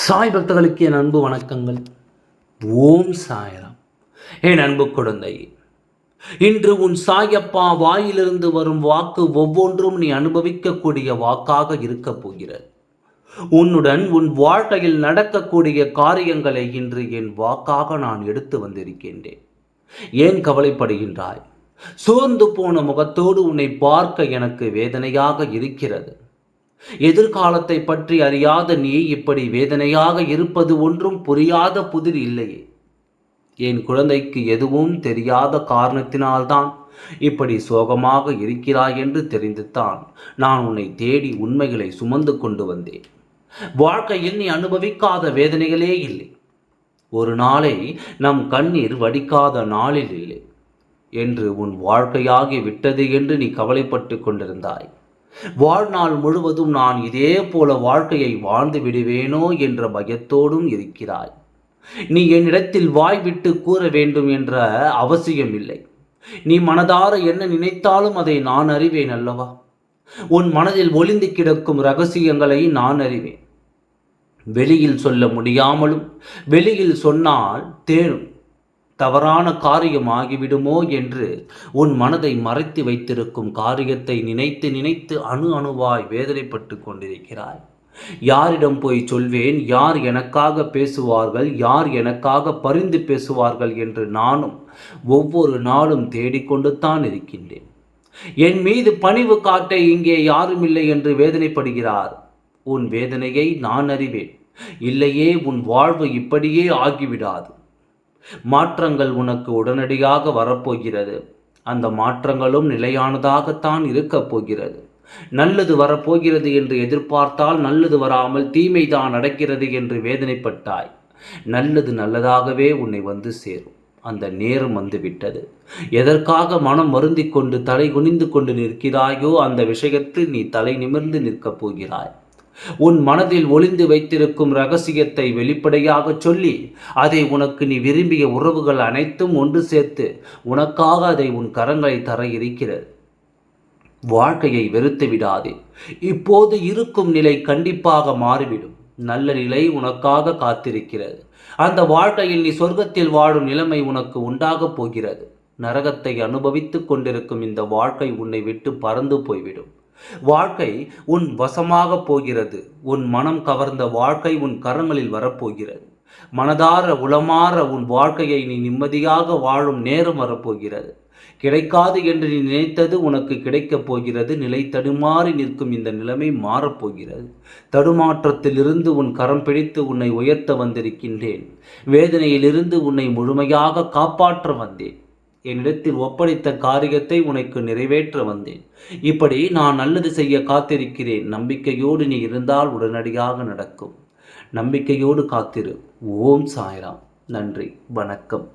சாய் பக்தர்களுக்கு என் அன்பு வணக்கங்கள். ஓம் சாய்ராம். என் அன்பு குழந்தை, இன்று உன் சாயப்பா வாயிலிருந்து வரும் வாக்கு ஒவ்வொன்றும் நீ அனுபவிக்கக்கூடிய வாக்காக இருக்கப் போகிறது. உன்னுடன் உன் வாழ்க்கையில் நடக்கக்கூடிய காரியங்களை இன்று என் வாக்காக நான் எடுத்து வந்திருக்கின்றேன். ஏன் கவலைப்படுகின்றாய்? சோர்ந்து போன முகத்தோடு உன்னை பார்க்க எனக்கு வேதனையாக இருக்கிறது. எதிர்காலத்தை பற்றி அறியாத நீ இப்படி வேதனையாக இருப்பது ஒன்றும் புரியாத புதிர் இல்லையே. என் குழந்தைக்கு எதுவும் தெரியாத காரணத்தினால்தான் இப்படி சோகமாக இருக்கிறாய் என்று தெரிந்துத்தான் நான் உன்னை தேடி உண்மைகளை சுமந்து கொண்டு வந்தேன். வாழ்க்கையில் நீ அனுபவிக்காத வேதனைகளே இல்லை. ஒரு நாளை நம் கண்ணீர் வடிக்காத நாளில் இல்லை என்று உன் வாழ்க்கையாகி விட்டது என்று நீ கவலைப்பட்டு கொண்டிருந்தாய். வாழ்நாள் முழுவதும் நான் இதே போல வாழ்க்கையை வாழ்ந்து விடுவேனோ என்ற பயத்தோடும் இருக்கிறாய். நீ என்னிடத்தில் வாய் விட்டு கூற வேண்டும் என்ற அவசியம் இல்லை. நீ மனதார என்ன நினைத்தாலும் அதை நான் அறிவேன் அல்லவா? உன் மனதில் ஒளிந்து கிடக்கும் ரகசியங்களை நான் அறிவேன். வெளியில் சொல்ல முடியாமலும் வெளியில் சொன்னால் தேனும் தவறான காரியம் ஆகிவிடுமோ என்று உன் மனதை மறைத்து வைத்திருக்கும் காரியத்தை நினைத்து நினைத்து அணு அணுவாய் வேதனைப்பட்டு கொண்டிருக்கிறாய். யாரிடம் போய் சொல்வேன்? யார் எனக்காக பேசுவார்கள்? யார் எனக்காக பரிந்து பேசுவார்கள் என்று நானும் ஒவ்வொரு நாளும் தேடிக்கொண்டு தான் இருக்கின்றேன். என் மீது பணிவு காட்ட இங்கே யாருமில்லை என்று வேதனைப்படுகிறார். உன் வேதனையை நான் அறிவேன். இல்லையே உன் வாழ்வு இப்படியே ஆகிவிடாது. மாற்றங்கள் உனக்கு உடனடியாக வரப்போகிறது. அந்த மாற்றங்களும் நிலையானதாகத்தான் இருக்கப் போகிறது. நல்லது வரப்போகிறது என்று எதிர்பார்த்தால் நல்லது வராமல் தீமைதான் நடக்கிறது என்று வேதனைப்பட்டாய். நல்லது நல்லதாகவே உன்னை வந்து சேரும். அந்த நேரம் வந்துவிட்டது. எதற்காக மனம் வருந்தி கொண்டு தலை குனிந்து கொண்டு நிற்கிறாயோ அந்த விஷயத்தில் நீ தலை நிமிர்ந்து நிற்கப் போகிறாய். உன் மனதில் ஒளிந்து வைத்திருக்கும் ரகசியத்தை வெளிப்படையாக சொல்லி அதை உனக்கு நீ விரும்பிய உறவுகள் அனைத்தும் ஒன்று சேர்த்து உனக்காக அதை உன் கரங்களை தர இருக்கிறது. வாழ்க்கையை வெறுத்து விடாதே. இப்போது இருக்கும் நிலை கண்டிப்பாக மாறிவிடும். நல்ல நிலை உனக்காக காத்திருக்கிறது. அந்த வாழ்க்கையில் நீ சொர்க்கத்தில் வாழும் நிலைமை உனக்கு உண்டாகப் போகிறது. நரகத்தை அனுபவித்துக் கொண்டிருக்கும் இந்த வாழ்க்கை உன்னை விட்டு பறந்து போய்விடும். வாழ்க்கை உன் வசமாக போகிறது. உன் மனம் கவர்ந்த வாழ்க்கை உன் கரங்களில் வரப்போகிறது. மனதார உளமாற உன் வாழ்க்கையை நீ நிம்மதியாக வாழும் நேரம் வரப்போகிறது. கிடைக்காது என்று நீ நினைத்தது உனக்கு கிடைக்கப் போகிறது. நிலை தடுமாறி நிற்கும் இந்த நிலைமை மாறப்போகிறது. தடுமாற்றத்திலிருந்து உன் கரம் பிடித்து உன்னை உயர்த்த வந்திருக்கின்றேன். வேதனையிலிருந்து உன்னை முழுமையாக காப்பாற்ற வந்தேன். என்னிடத்தில் ஒப்படைத்த காரியத்தை உனக்கு நிறைவேற்ற வந்தேன். இப்படி நான் நல்லது செய்ய காத்திருக்கிறேன். நம்பிக்கையோடு நீ இருந்தால் உடனடியாக நடக்கும். நம்பிக்கையோடு காத்திரு. ஓம் சாய்ராம். நன்றி, வணக்கம்.